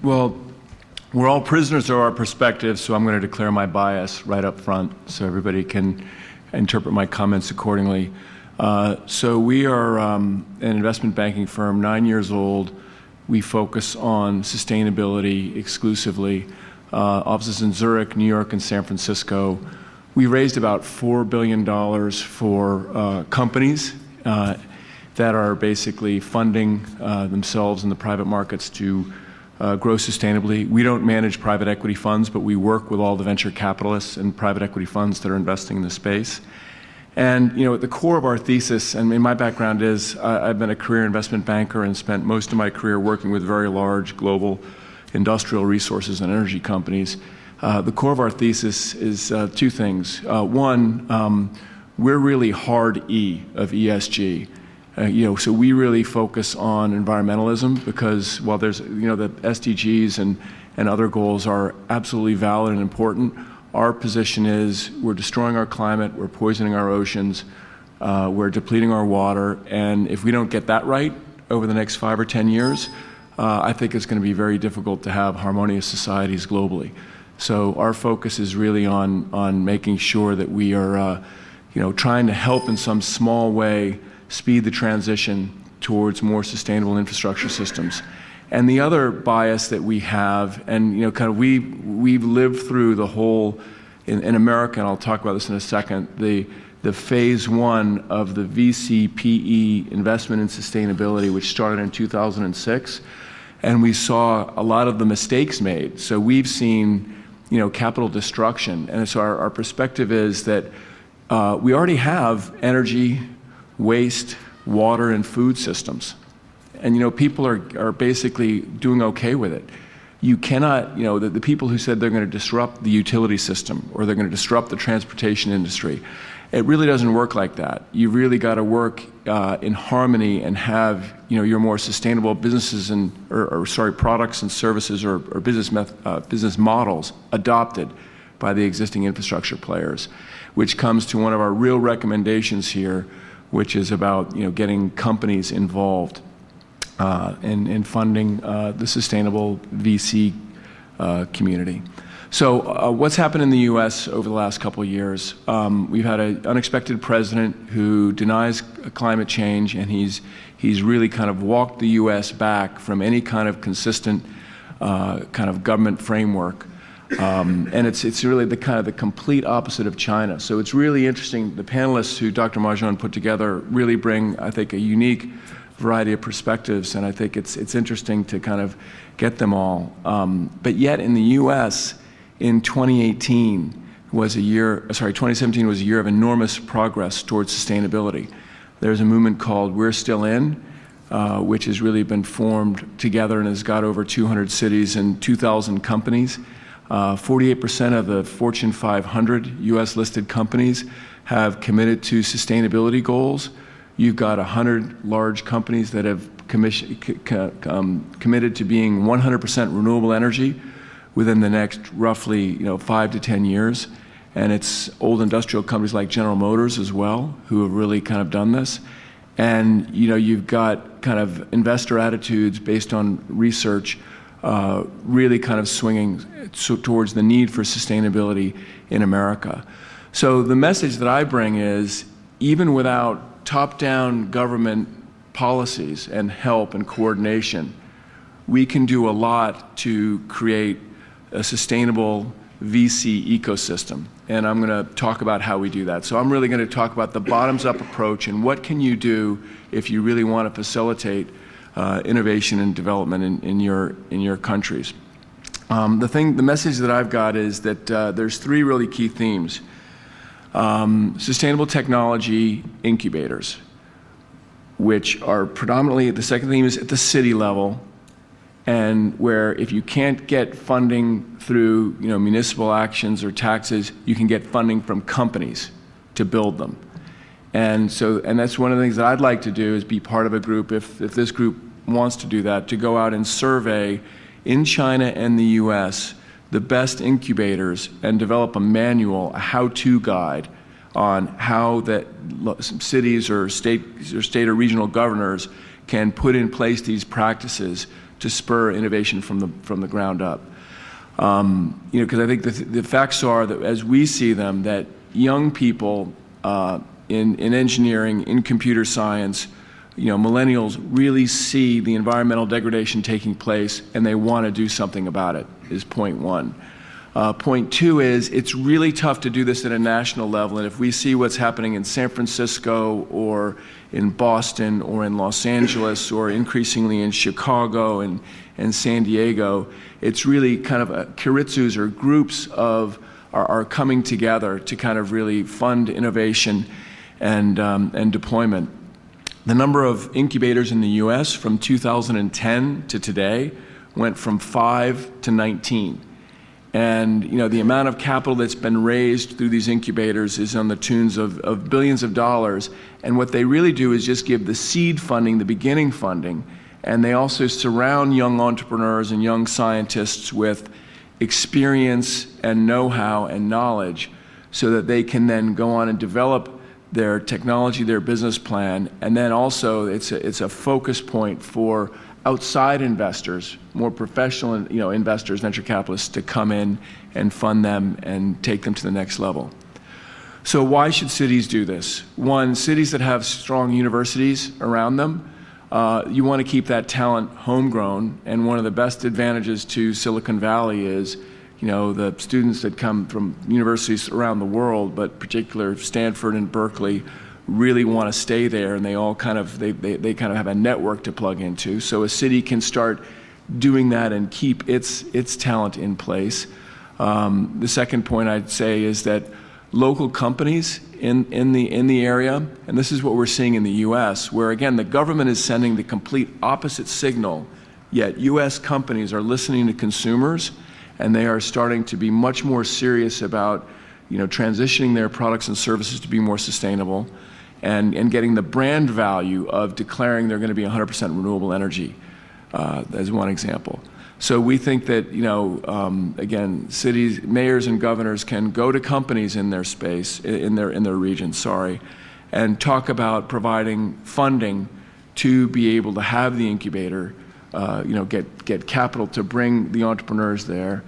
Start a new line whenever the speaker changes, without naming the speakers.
Well, we're all prisoners of our perspectives, so I'm going to declare my bias right up front so everybody can interpret my comments accordingly. So we are an investment banking firm, 9 years old. We focus on sustainability exclusively. Offices in Zurich, New York, and San Francisco. We raised about $4 billion for companies that are basically funding themselves in the private markets to grow sustainably. We don't manage private equity funds, but we work with all the venture capitalists and private equity funds that are investing in the space. And at the core of our thesis, and my background is I've been a career investment banker and spent most of my career working with very large global industrial resources and energy companies. The core of our thesis is two things. One, we're really hard E of ESG. So we really focus on environmentalism because while there's, the SDGs and other goals are absolutely valid and important, our position is we're destroying our climate, we're poisoning our oceans, we're depleting our water, and if we don't get that right over the next 5 or 10 years, I think it's going to be very difficult to have harmonious societies globally. So our focus is really on making sure that we are, trying to help in some small way speed the transition towards more sustainable infrastructure systems. And the other bias that we have, and we've lived through the whole, in America, and I'll talk about this in a second, the phase one of the VC-PE investment in sustainability, which started in 2006, and we saw a lot of the mistakes made. So we've seen, capital destruction, and so our perspective is that we already have energy, waste, water, and food systems. And people are basically doing okay with it. You cannot, the people who said they're going to disrupt the utility system or they're going to disrupt the transportation industry, it really doesn't work like that. You really got to work in harmony and have your more sustainable businesses and products and services or business models adopted by the existing infrastructure players, which comes to one of our real recommendations here, which is about getting companies involved in funding the sustainable VC community. So what's happened in the U.S. over the last couple of years? We've had an unexpected president who denies climate change, and he's really kind of walked the U.S. back from any kind of consistent kind of government framework. And it's really the complete opposite of China. So it's really interesting. The panelists who Dr. Marjan put together really bring, I think, a unique variety of perspectives, and I think it's interesting to kind of get them all. But yet in the U.S., in 2017 was a year of enormous progress towards sustainability. There's a movement called We're Still In, which has really been formed together and has got over 200 cities and 2,000 companies. 48% of the Fortune 500 U.S. listed companies have committed to sustainability goals. You've got 100 large companies that have committed to being 100% renewable energy within the next roughly 5 to 10 years. And it's old industrial companies like General Motors as well who have really kind of done this. And you've got kind of investor attitudes based on research really kind of swinging towards the need for sustainability in America. So the message that I bring is, even without top-down government policies and help and coordination, we can do a lot to create a sustainable VC ecosystem. And I'm going to talk about how we do that. So I'm really going to talk about the bottoms-up approach and what can you do if you really want to facilitate innovation and development in your countries. The message that I've got is that there's three really key themes. Sustainable technology incubators, which are predominantly, the second theme is at the city level, and where if you can't get funding through municipal actions or taxes, you can get funding from companies to build them. And that's one of the things that I'd like to do, is be part of a group, if this group wants to do that, to go out and survey in China and the US the best incubators and develop a manual, a how-to guide on how that cities or state or regional governors can put in place these practices to spur innovation from the ground up. Because I think the facts are that as we see them, that young people in engineering, in computer science, millennials really see the environmental degradation taking place, and they want to do something about it, is point one. Point two is it's really tough to do this at a national level, and if we see what's happening in San Francisco or in Boston or in Los Angeles or increasingly in Chicago and San Diego, it's really kind of kiritsus or groups are coming together to kind of really fund innovation and deployment. The number of incubators in the U.S. from 2010 to today went from 5 to 19. And the amount of capital that's been raised through these incubators is on the tunes of billions of dollars. And what they really do is just give the seed funding, the beginning funding, and they also surround young entrepreneurs and young scientists with experience and know-how and knowledge so that they can then go on and develop their technology, their business plan, and then also it's a focus point for outside investors, more professional investors, venture capitalists, to come in and fund them and take them to the next level. So why should cities do this? One, cities that have strong universities around them, you want to keep that talent homegrown, and one of the best advantages to Silicon Valley is the students that come from universities around the world, but particularly Stanford and Berkeley, really want to stay there, and they all kind of have a network to plug into. So a city can start doing that and keep its talent in place. The second point I'd say is that local companies in the area, and this is what we're seeing in the U.S., where again the government is sending the complete opposite signal, yet U.S. companies are listening to consumers, and they are starting to be much more serious about transitioning their products and services to be more sustainable, and getting the brand value of declaring they're going to be 100% renewable energy, as one example. So we think that again, cities, mayors, and governors can go to companies in their space, in their region, and talk about providing funding to be able to have the incubator, get capital to bring the entrepreneurs there,